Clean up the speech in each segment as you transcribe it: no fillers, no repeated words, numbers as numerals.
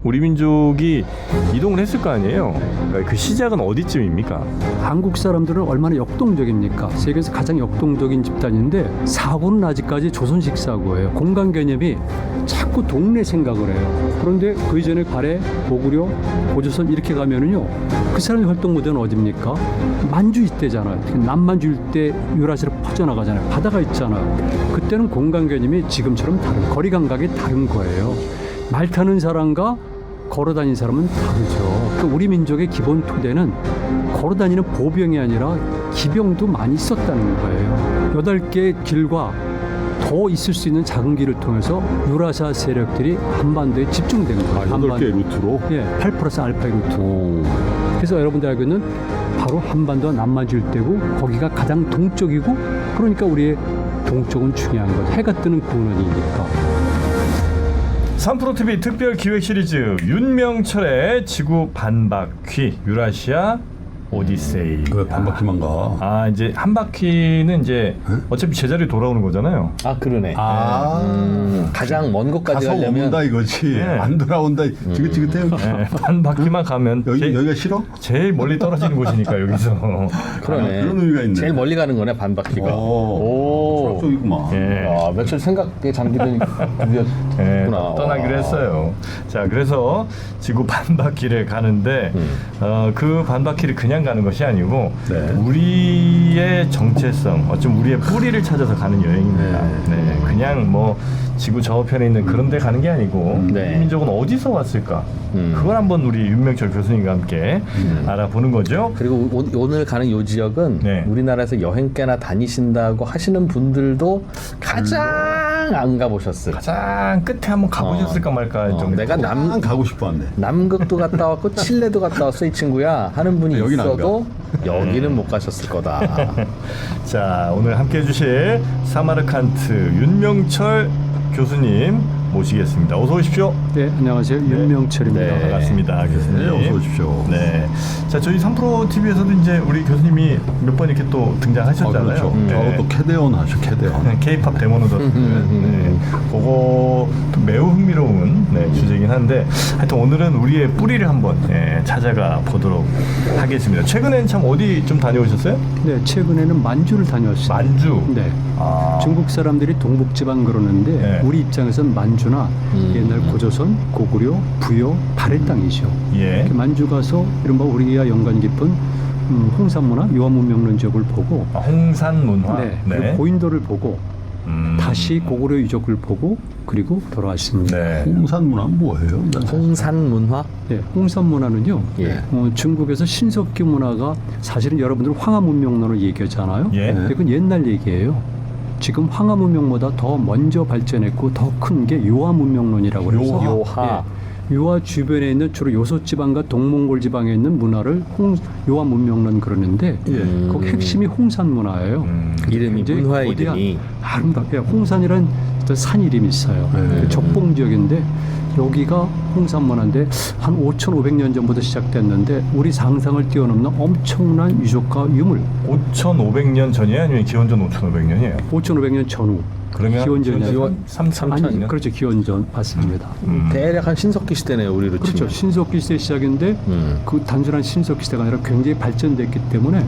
우리 민족이 이동을 했을 거 아니에요. 그러니까 그 시작은 어디쯤입니까? 한국 사람들은 얼마나 역동적입니까? 세계에서 가장 역동적인 집단인데 사고는 아직까지 조선식 사고예요. 공간 개념이 자꾸 동네 생각을 해요. 그런데 그 이전에 발해, 고구려, 고조선 이렇게 가면은요. 그 사람이 활동 무대는 어딥니까? 만주 일대잖아요. 남만주 일대 유라시로 퍼져나가잖아요. 바다가 있잖아요. 그때는 공간 개념이 지금처럼 다른 거리 감각이 다른 거예요. 말 타는 사람과 걸어 다니는 사람은 다르죠. 그러니까 우리 민족의 기본 토대는 걸어 다니는 보병이 아니라 기병도 많이 있었다는 거예요. 8개의 길과 더 있을 수 있는 작은 길을 통해서 유라시아 세력들이 한반도에 집중된 거예요. 8개의 루트로? 예, 8 플러스 알파 루트. 그래서 여러분들 알고 있는 바로 한반도와 남만주 일대고 거기가 가장 동쪽이고 그러니까 우리의 동쪽은 중요한 것. 해가 뜨는 근원이니까. 3프로TV 특별 기획 시리즈 윤명철의 지구 반바퀴 유라시아 오디세이. 왜 반바퀴만 가? 아 이제 한 바퀴는 이제 어차피 제자리에 돌아오는 거잖아요. 아 그러네. 가장 먼 곳까지 가서 가려면 온다 이거지. 네. 안 돌아온다. 지긋지긋해요. 네, 한 바퀴만 가면 여기가 싫어? 제일 멀리 떨어지는 곳이니까 여기서. 그러네. 그런 의미가 있네. 제일 멀리 가는 거네 반바퀴가. 오. 철학적이구만. 예. 아, 며칠 생각에 잠기더니 예, 드디어 떠나기로 했어요. 자, 그래서 지구 반바퀴를 가는데 그 반바퀴를 그냥 가는 것이 아니고 네. 우리의 정체성, 어쩜 우리의 뿌리를 찾아서 가는 여행입니다. 네, 그냥 뭐 지구 저편에 있는 그런 데 가는 게 아니고 네. 이 민족은 어디서 왔을까? 그걸 한번 우리 윤명철 교수님과 함께 알아보는 거죠. 그리고 오늘 가는 이 지역은 네. 우리나라에서 여행 꽤나 다니신다고 하시는 분들도 가장 안 가보셨을. 가장 끝에 한번 가보셨을까 말까 좀. 내가 난 가고 싶었는데. 남극도 갔다 왔고 칠레도 갔다 왔어 이 친구야 하는 분이 여긴 안 있어도 여기는 못 가셨을 거다. 자, 오늘 함께 해주실 사마르칸트 윤명철 교수님 모시겠습니다. 어서 오십시오. 네, 안녕하세요. 윤명철입니다. 네. 반갑습니다, 교수님. 네, 어서 오십시오. 네. 자, 저희 3프로TV에서도 이제 우리 교수님이 몇 번 이렇게 또 등장하셨잖아요. 그렇죠. 네. 저도 또 캐대원 하죠, 캐대원. K-팝 데모노더스. 네. 그거 매우 흥미로운 주제이긴 한데 하여튼 오늘은 우리의 뿌리를 한번 찾아가 보도록 하겠습니다. 최근엔 참 어디 좀 다녀오셨어요? 네, 최근에는 만주를 다녀왔어요. 만주. 네. 아. 중국 사람들이 동북지방 그러는데 네. 우리 입장에서는 만주나 옛날 고조선, 고구려, 부여, 발해 땅이죠. 예. 이렇게 만주 가서 이른바 우리와 연관 깊은 홍산문화, 요한문명론 지역을 보고 아, 홍산 문화. 네, 그리고 고인돌을 보고 다시 고구려 유적을 보고 그리고 돌아왔습니다. 네. 홍산문화는 뭐예요? 홍산 문화? 네, 홍산 문화는요. 예. 중국에서 신석기 문화가 사실은 여러분들 황하 문명론을 얘기하잖아요. 예. 근데 그건 옛날 얘기예요. 지금 황하 문명보다 더 먼저 발전했고 더 큰 게 요하 문명론이라고 그래서 요하. 요하 주변에 있는 주로 요소 지방과 동몽골 지방에 있는 문화를 요하 문명론 그러는데 거기 핵심이 홍산 문화예요. 이름이 굉장히 문화의 거대한 이름이. 아름답게 홍산이라는 어떤 산 이름이 있어요. 적봉 지역인데 여기가 홍산 문화인데 한 5,500년 전부터 시작됐는데 우리 상상을 뛰어넘는 엄청난 유적과 유물. 5,500년 전이에요? 아니면 기원전 5,500년이에요? 5,500년 전후. 그러면 기원전이 기원전 3,000년? 아니, 그렇죠. 기원전 맞습니다. 대략 한 신석기 시대네요 우리로 그렇죠. 치면. 신석기 시대 시작인데 그 단순한 신석기 시대가 아니라 굉장히 발전됐기 때문에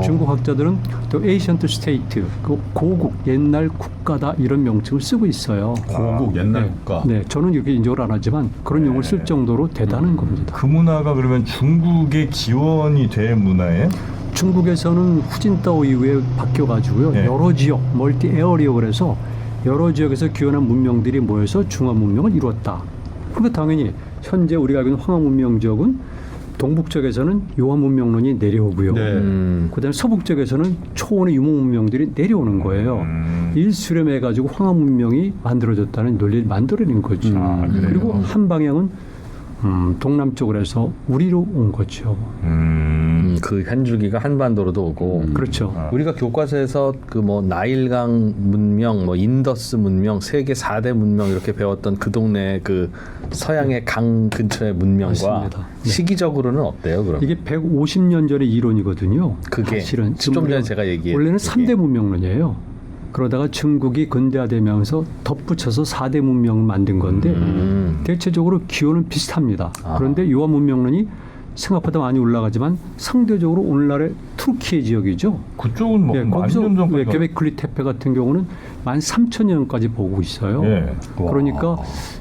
중국 학자들은 또 에이션트 스테이트, 그 고국 옛날 국가다 이런 명칭을 쓰고 있어요. 고국 옛날 네. 국가. 네, 저는 이렇게 인정을 안 하지만 그런 용어를 쓸 정도로 대단한 겁니다. 그 문화가 그러면 중국의 기원이 된 문화예요? 중국에서는 후진타오 이후에 바뀌어가지고요. 네. 여러 지역, 멀티 에어리어를 해서 여러 지역에서 기원한 문명들이 모여서 중화 문명을 이루었다. 그러니까 당연히 현재 우리가 알고 있는 황하 문명 지역은 동북 쪽에서는 요하 문명론이 내려오고요. 그다음에 서북 쪽에서는 초원의 유목 문명들이 내려오는 거예요. 일수렴해가지고 황하 문명이 만들어졌다는 논리를 만들어낸 거죠. 그리고 한 방향은 동남쪽으로 해서 우리로 온 거죠. 그 한 줄기가 한반도로도 오고. 그렇죠. 우리가 교과서에서 그 뭐 나일강 문명, 뭐 인더스 문명, 세계 4대 문명 이렇게 배웠던 그 동네 그 서양의 강 근처의 문명과 맞습니다. 네. 시기적으로는 어때요, 그럼? 이게 150년 전의 이론이거든요. 그게 사실은 좀 전에 제가 얘기했 원래는 3대 문명론이에요. 그러다가 중국이 근대화되면서 덧붙여서 4대 문명을 만든 건데 대체적으로 기원은 비슷합니다. 그런데 요한 문명론이 생각보다 많이 올라가지만 상대적으로 오늘날의 투르키예 지역이죠. 그쪽은 뭐 예, 거기서 많이 좀 전까지 göbekli tepe 같은 경우는 13,000년까지 보고 있어요. 예. 그러니까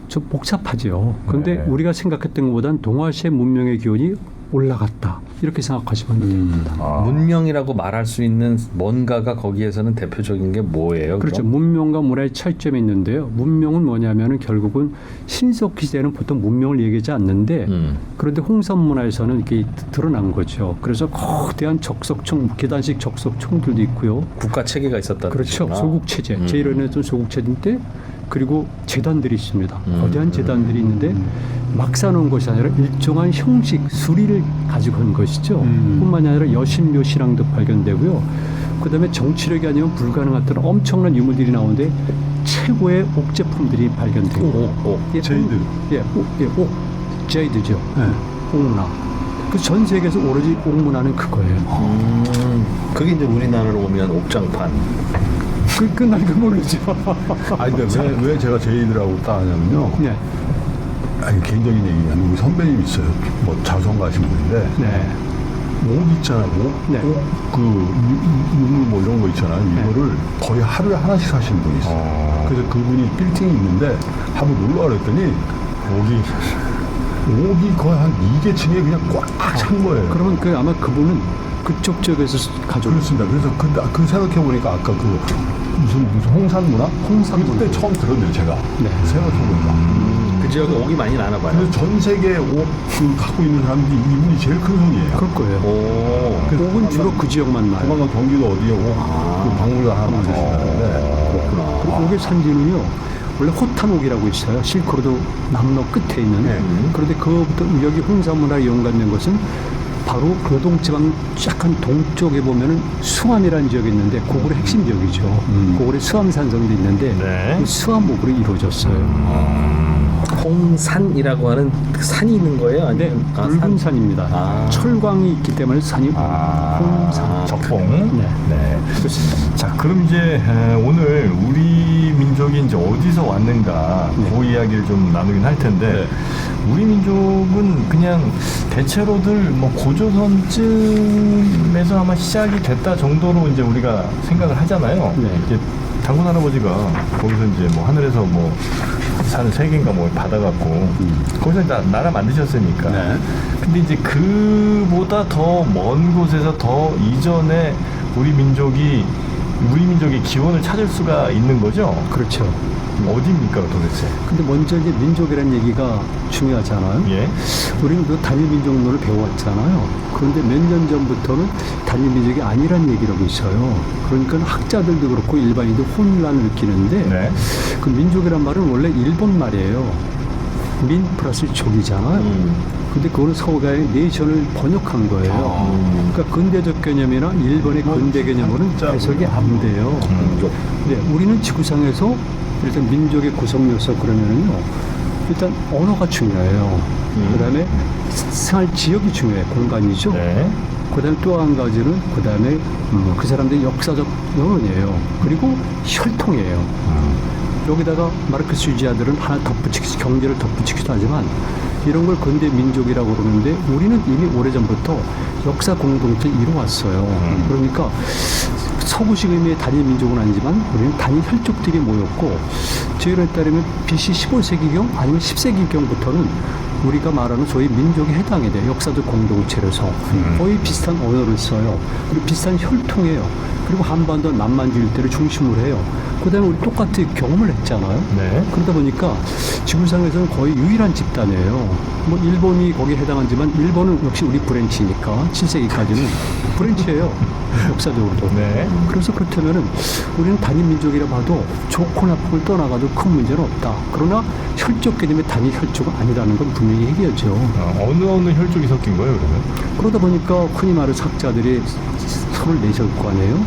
좀 복잡하죠. 그런데 네. 우리가 생각했던 것보다는 동아시아 문명의 기원이 올라갔다. 이렇게 생각하시면 됩니다. 문명이라고 말할 수 있는 뭔가가 거기에서는 대표적인 게 뭐예요? 그렇죠. 그럼? 문명과 문화의 차이점이 있는데요. 문명은 뭐냐면은 결국은 신석 시대는 보통 문명을 얘기하지 않는데 그런데 홍산 문화에서는 이게 드러난 거죠. 그래서 거대한 적석총, 계단식 적석총들도 있고요. 국가 체계가 있었다. 그렇죠. 소국 체제. 제일원에서 소국 체제인데 그리고 재단들이 있습니다. 거대한 재단들이 있는데 막 사놓은 것이 아니라 일정한 형식, 수리를 가지고 한 것이죠. 뿐만이 아니라 여신묘 신앙도 발견되고요. 그다음에 정치력이 아니면 불가능한 어떤 엄청난 유물들이 나오는데 최고의 옥 제품들이 발견되고 예, 제이드. 옥, 제이드죠. 네. 옥문화. 그 전 세계에서 오로지 옥문화는 그거예요. 그게 이제 우리나라로 오면 옥장판. 끝날 그 모르죠. 아니 근데 왜 제가 제이드라고 따냐면요. 네, 아니 개인적인 얘기가 아니고 우리 선배님 있어요. 뭐 자수성 가신 분인데 네, 옥 있잖아요. 네. 옥그 유물 뭐 이런 거 있잖아요. 이거를 거의 하루에 하나씩 사시는 분이 있어요. 그래서 그분이 빌딩이 있는데 한번 놀러 가랬더니 옥이 거의 한 2개층에 그냥 꽉 찬 거예요. 그러면 그 아마 그분은 그쪽 지역에서 가져. 그렇습니다. 그래서 그 생각해 보니까 아까 그 무슨 홍산문화? 홍산문화. 그때 처음 들었네요, 제가. 네. 생각해 보니까. 그 지역에 옥이 많이 나나 봐요. 그래서 전 세계 옥 갖고 있는 사람들이 이분이 제일 큰 손이에요. 그럴 거예요. 오. 옥은 주로 그 지역만 나요. 조만간 경기도 어디에 그 박물관 하나 만드신다는데. 그리고 옥의 산지는요. 원래 호탄옥이라고 있어요. 실크로드 남로 끝에 있는. 네. 그런데 그부터 여기 홍산문화에 연관된 것은 바로 교동지방 약간 동쪽에 보면은 수암이라는 지역이 있는데 고구려 핵심 지역이죠. 고구려 수암산성도 있는데 네. 이 수암옥으로 이루어졌어요. 홍산이라고 하는 그 산이 있는 거예요? 네, 아니면 붉은 산입니다. 아. 철광이 있기 때문에 산이 홍산. 적봉. 네. 네. 자, 그럼 이제 오늘 우리 민족이 이제 어디서 왔는가 그 이야기를 좀 나누긴 할 텐데 우리 민족은 그냥 대체로들 뭐 고조선쯤에서 아마 시작이 됐다 정도로 이제 우리가 생각을 하잖아요. 네. 이제 당군 할아버지가 거기서 이제 뭐 하늘에서 뭐 산 3개인가 뭐 받아갖고 거기서 나라 만드셨으니까. 네. 근데 이제 그보다 더 먼 곳에서 더 이전에 우리 민족의 기원을 찾을 수가 있는 거죠. 그렇죠. 어디입니까 도대체? 근데 먼저 이제 민족이라는 얘기가 중요하잖아요. 예. 우리는 그 단일 민족론을 배워왔잖아요. 그런데 몇 년 전부터는 단일 민족이 아니란 얘기를 하고 있어요. 그러니까 학자들도 그렇고 일반인도 혼란을 느끼는데 네. 그 민족이란 말은 원래 일본 말이에요. 민 플러스 족이잖아요. 근데 그거는 서가의 네이션을 번역한 거예요. 그러니까 근대적 개념이나 일본의 근대 개념으로는 해석이 안 돼요. 네, 우리는 지구상에서 일단 민족의 구성 요소 그러면은요. 일단 언어가 중요해요. 그다음에 생활 지역이 중요해요. 공간이죠. 네. 그다음에 또 한 가지는 그다음에 그 사람들의 역사적 영혼이에요. 그리고 혈통이에요. 여기다가 마르크스주의자들은 하나 덧붙이기도 경제를 덧붙이기도 하지만 이런 걸 근대 민족이라고 그러는데 우리는 이미 오래전부터 역사 공동체를 이루어왔어요. 그러니까 서구식 의미의 단일 민족은 아니지만 우리는 단일 혈족들이 모였고 제일에 따르면 BC 15세기경 아니면 10세기경부터는 우리가 말하는 소위 민족에 해당이 돼요. 역사적 공동체로서 거의 비슷한 언어를 써요. 그리고 비슷한 혈통이에요. 그리고 한반도 남만주 일대를 중심으로 해요. 그 다음에 우리 똑같이 경험을 했잖아요. 네. 그러다 보니까 지구상에서는 거의 유일한 집단이에요. 뭐 일본이 거기에 해당하지만 일본은 역시 우리 브랜치니까 7세기까지는 브랜치예요. 역사적으로도. 네. 그래서 그렇다면은 우리는 단일 민족이라 봐도 좋고 나쁨을 떠나가도 큰 문제는 없다. 그러나 혈족 개념의 단일 혈족은 아니라는 건 분명히 얘기하죠. 어느 혈족이 섞인 거예요 그러면? 그러다 보니까 흔히 말하는 학자들이 손을 내실 거 아니에요.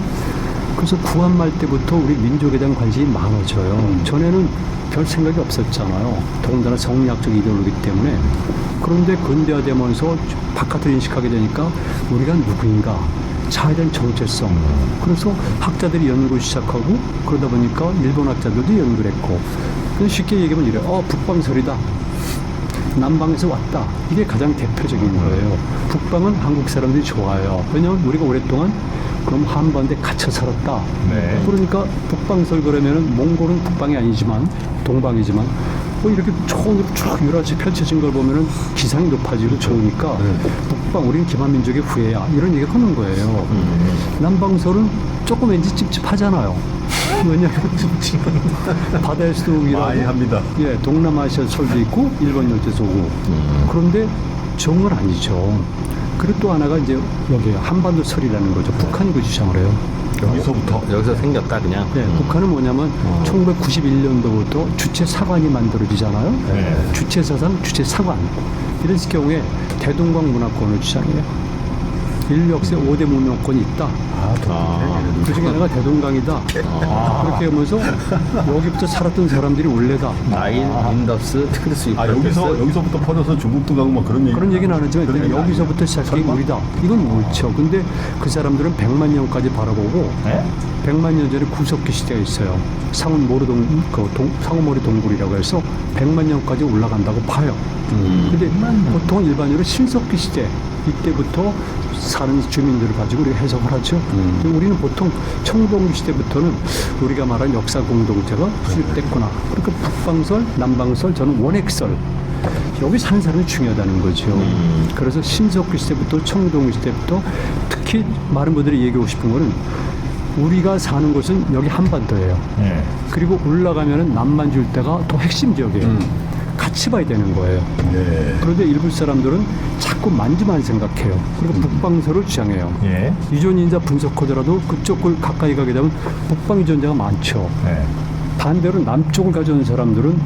그래서 구한말 때부터 우리 민족에 대한 관심이 많아져요. 전에는 별 생각이 없었잖아요. 더군다나 정략적 이데올로기 때문에. 그런데 근대화되면서 바깥을 인식하게 되니까 우리가 누구인가, 차에 대한 정체성. 그래서 학자들이 연구를 시작하고 그러다 보니까 일본 학자들도 연구를 했고 그냥 쉽게 얘기하면 이래. 북방설이다. 남방에서 왔다. 이게 가장 대표적인 거예요. 북방은 한국 사람들이 좋아요. 왜냐하면 우리가 오랫동안 그럼 한반도에 갇혀 살았다. 네. 그러니까 북방설 그러면은 몽골은 북방이 아니지만 동방이지만 이렇게 초원으로 쭉 유라시 펼쳐진 걸 보면은 기상이 높아지고 좋으니까 북방 우리는 기만민족의 후예야 이런 얘기를 하는 거예요. 남방설은 조금 왠지 찝찝하잖아요. 왜냐하면 바다에서도 많이 일하고 합니다. 예, 동남아시아 설도 있고 일본 열대서 오고 그런데 정은 아니죠. 그리고 또 하나가 이제 여기 한반도 설이라는 거죠. 북한이 그 주장을 해요. 여기서 생겼다 그냥. 예, 북한은 뭐냐면 1991년도부터 주체 사관이 만들어지잖아요. 네. 주체 사상, 주체 사관. 이런 경우에 대동강 문화권을 주장해요. 인류 역사에 5대 문명권이 있다. 그 중에 하나가 대동강이다. 그렇게 하면서 여기부터 살았던 사람들이 원래다. 나일, 인더스, 티그리스, 여기서부터 퍼져서 중국도 가고 막 그런 얘기. 그런 얘기는 안 하지만 그런 얘기 여기서부터 시작한 게 우리다. 이건 옳죠. 근데 그 사람들은 100만 년까지 바라보고 네? 100만 년 전에 구석기 시대가 있어요. 상온모리 동굴이라고 해서 100만 년까지 올라간다고 봐요. 근데 보통 일반적으로 신석기 시대 이때부터 사는 주민들을 가지고 우리가 해석을 하죠. 근데 우리는 보통 청동기 시대부터는 우리가 말한 역사 공동체가 수립됐구나. 그러니까 북방설, 남방설, 저는 원액설. 여기 사는 사람이 중요하다는 거죠. 그래서 신석기 시대부터 청동기 시대부터 특히 많은 분들이 얘기하고 싶은 거는 우리가 사는 곳은 여기 한반도예요. 네. 그리고 올라가면은 남만줄 때가 더 핵심 지역이에요. 같이 봐야 되는 거예요. 예. 그런데 일부 사람들은 자꾸 만주만 생각해요. 그리고 북방설을 주장해요. 예. 유전인자 분석하더라도 그쪽을 가까이 가게 되면 북방 유전자가 많죠. 네. 반대로 남쪽을 가져온 사람들은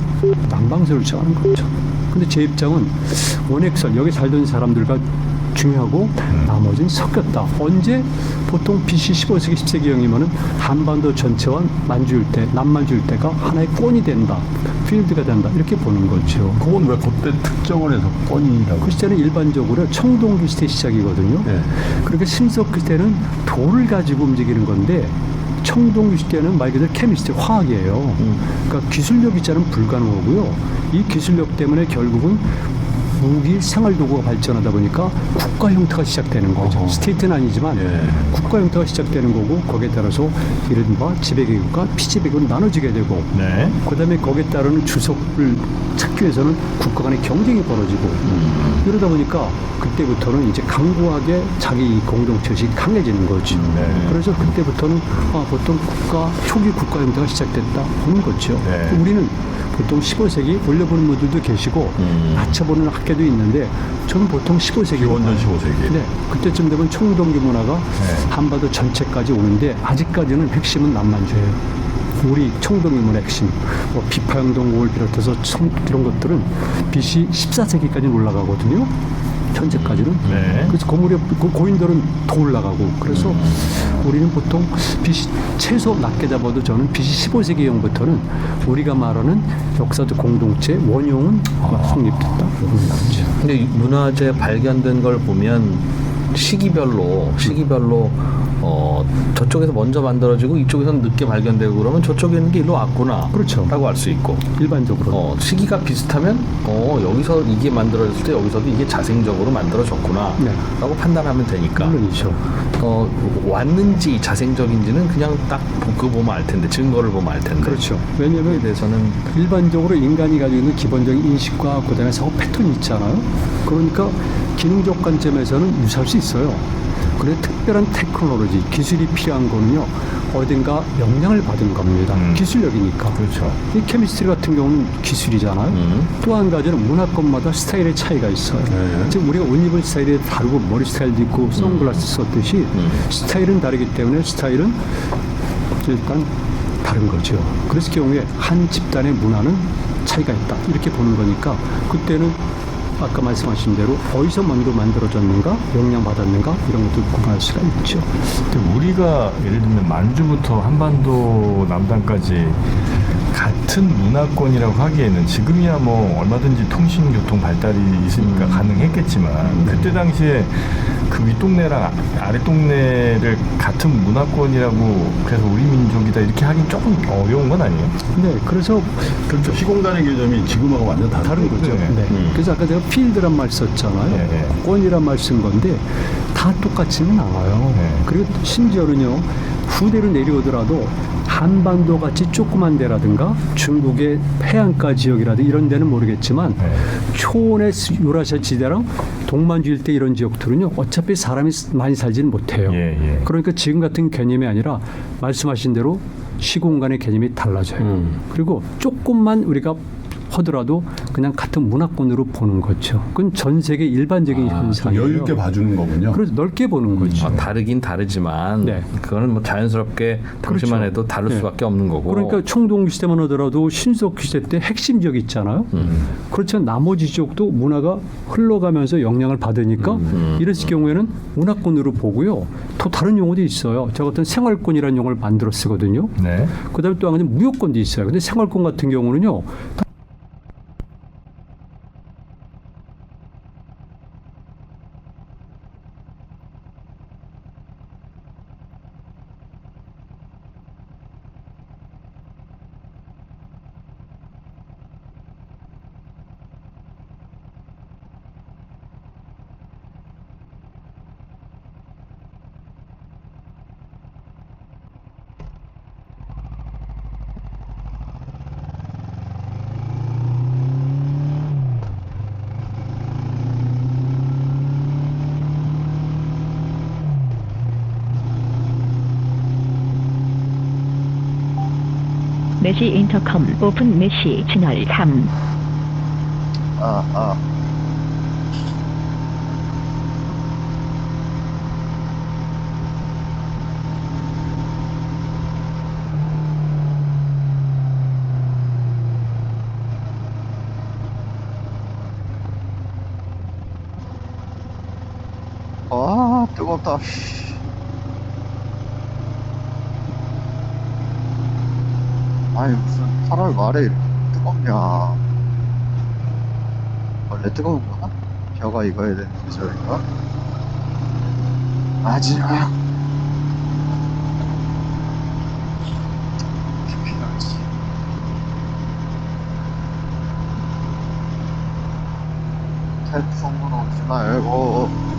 남방설을 주장하는 거죠. 근데 제 입장은 원액설, 여기 살던 사람들과 중요하고 나머지는 섞였다. 언제? 보통 BC 15세기, 10세기형이면은 한반도 전체와 만주일대, 남만주일대가 하나의 권이 된다. 필드가 된다. 이렇게 보는 거죠. 그건 왜 그때 특정을 해서 뻔이라고? 그 시대는 일반적으로 청동기 시대 시작이거든요. 네. 그러니까 신석기 시대는 돌을 가지고 움직이는 건데 청동기 시대는 말 그대로 케미스트리 화학이에요. 그러니까 기술력 있자는 불가능하고요. 이 기술력 때문에 결국은 무기 생활도구가 발전하다 보니까 국가 형태가 시작되는 거죠. 스테이트는 아니지만 국가 형태가 시작되는 거고 거기에 따라서 이른바 지배계급과 피지배계급으로 나눠지게 되고 네. 그다음에 거기에 따르는 주석을 찾기 위해서는 국가 간의 경쟁이 벌어지고 이러다 보니까 그때부터는 이제 강고하게 자기 공동체의식이 강해지는 거죠. 그래서 그때부터는 보통 초기 국가 형태가 시작됐다 하는 거죠. 네. 우리는 보통 15세기 올려보는 분들도 계시고 낮춰보는 학계도 있는데 저는 보통 15세기 원전 15세기. 네, 그때쯤 되면 청동기 문화가 한반도 전체까지 오는데 아직까지는 핵심은 남만주예요. 우리 청동기 문화 핵심, 비파양동공을 비롯해서 이런 것들은 BC 14세기까지 올라가거든요. 현재까지는. 네. 그래서 고인들은 더 올라가고 그래서 우리는 보통 BC 최소 낮게 잡아도 저는 BC 15세기형부터는 우리가 말하는 역사적 공동체 원형은 성립됐다. 근데 문화재 발견된 걸 보면 시기별로 저쪽에서 먼저 만들어지고 이쪽에서는 늦게 발견되고 그러면 저쪽에 있는 게 일로 왔구나. 그렇죠. 라고 알 수 있고. 일반적으로. 시기가 비슷하면 여기서 이게 만들어졌을 때 여기서도 이게 자생적으로 만들어졌구나. 네. 라고 판단하면 되니까. 물론이죠. 왔는지 자생적인지는 그냥 딱 그거 보면 알 텐데 증거를 보면 알 텐데. 그렇죠. 그에 왜냐하면 대해서는 일반적으로 인간이 가지고 있는 기본적인 인식과 그다음에 사고 패턴이 있잖아요. 그러니까 기능적 관점에서는 유사할 수 있어요. 그런데 특별한 테크놀로지, 기술이 필요한 거는요. 어딘가 영향을 받은 겁니다. 기술력이니까. 그렇죠. 이 케미스트리 같은 경우는 기술이잖아요. 또 한 가지는 문화권마다 스타일의 차이가 있어요. 즉 우리가 옷 입은 스타일이 다르고 머리 스타일도 있고 선글라스 썼듯이 스타일은 다르기 때문에 스타일은 일단 다른 거죠. 그랬을 경우에 한 집단의 문화는 차이가 있다. 이렇게 보는 거니까 그때는 아까 말씀하신 대로 어디서 먼저 만들어졌는가, 영향받았는가 이런 것도 구분할 수가 있죠. 근데 우리가 예를 들면 만주부터 한반도 남단까지 같은 문화권이라고 하기에는 지금이야 뭐 얼마든지 통신교통 발달이 있으니까 가능했겠지만 그때 당시에 그 윗동네랑 아랫동네를 같은 문화권이라고 그래서 우리 민족이다 이렇게 하긴 조금 어려운 건 아니에요? 네, 그래서 그렇죠. 시공간의 개념이 지금하고 완전 다른 거죠. 네. 네. 그래서 아까 제가 필드란 말 썼잖아요. 네, 네. 권이란 말 쓴 건데 다 똑같지는 않아요. 네. 그리고 심지어는요, 후대로 내려오더라도 한반도 같이 조그만 데라든가 중국의 해안가 지역이라든가 이런 데는 모르겠지만 네. 초원의 유라시아 지대랑 동만주 일대 이런 지역들은요, 어차피 사람이 많이 살지는 못해요. 예. 그러니까 지금 같은 개념이 아니라 말씀하신 대로 시공간의 개념이 달라져요. 그리고 조금만 우리가 하더라도 그냥 같은 문화권으로 보는 거죠. 그건 전 세계 일반적인 현상이에요. 여유 있게 봐주는 거군요. 그래서 넓게 보는 거죠. 다르긴 다르지만 네. 그거는 뭐 자연스럽게 당시만 그렇죠. 해도 다를 네. 수밖에 없는 거고. 그러니까 총동 시대만 하더라도 신석 시대 때 핵심 지역 있잖아요. 그렇지만 나머지 지역도 문화가 흘러가면서 영향을 받으니까 이랬을 경우에는 문화권으로 보고요. 또 다른 용어도 있어요. 제가 어떤 생활권이라는 용어를 만들어 쓰거든요. 네. 그다음에 또 한 가지 무역권도 있어요. 근데 생활권 같은 경우는요. 메시 인터컴 오픈 메시 채널 3. 아, 뜨겁다. 씨. 아니, 무슨 8월 말에 이렇게 뜨겁냐. 원래 뜨거운가? 벼가 익어야 되는 계절인가? 아직이야. 피피하지. 태풍은 오지 말고.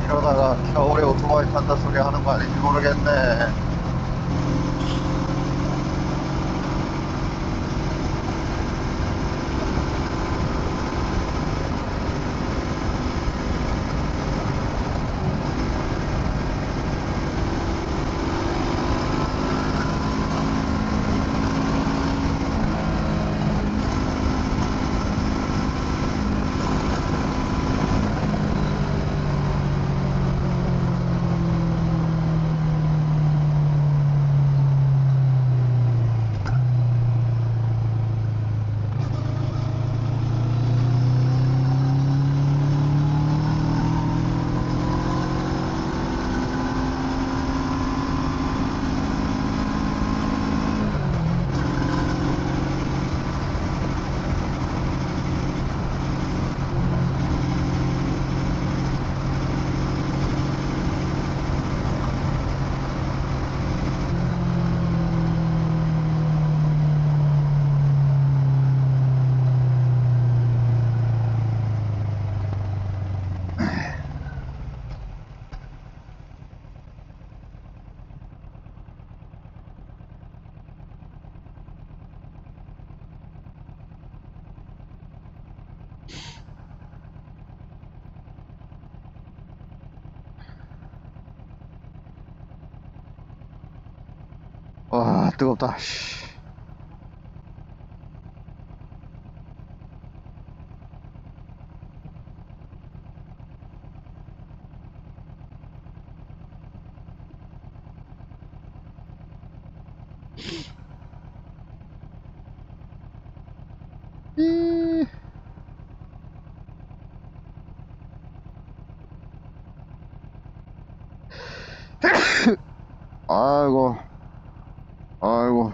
이러다가 겨울에 오토바이 탄다 소리 하는 거 아닌지 모르겠네. 와, 뜨겁다. 씨. 이. 아이고, 아이고.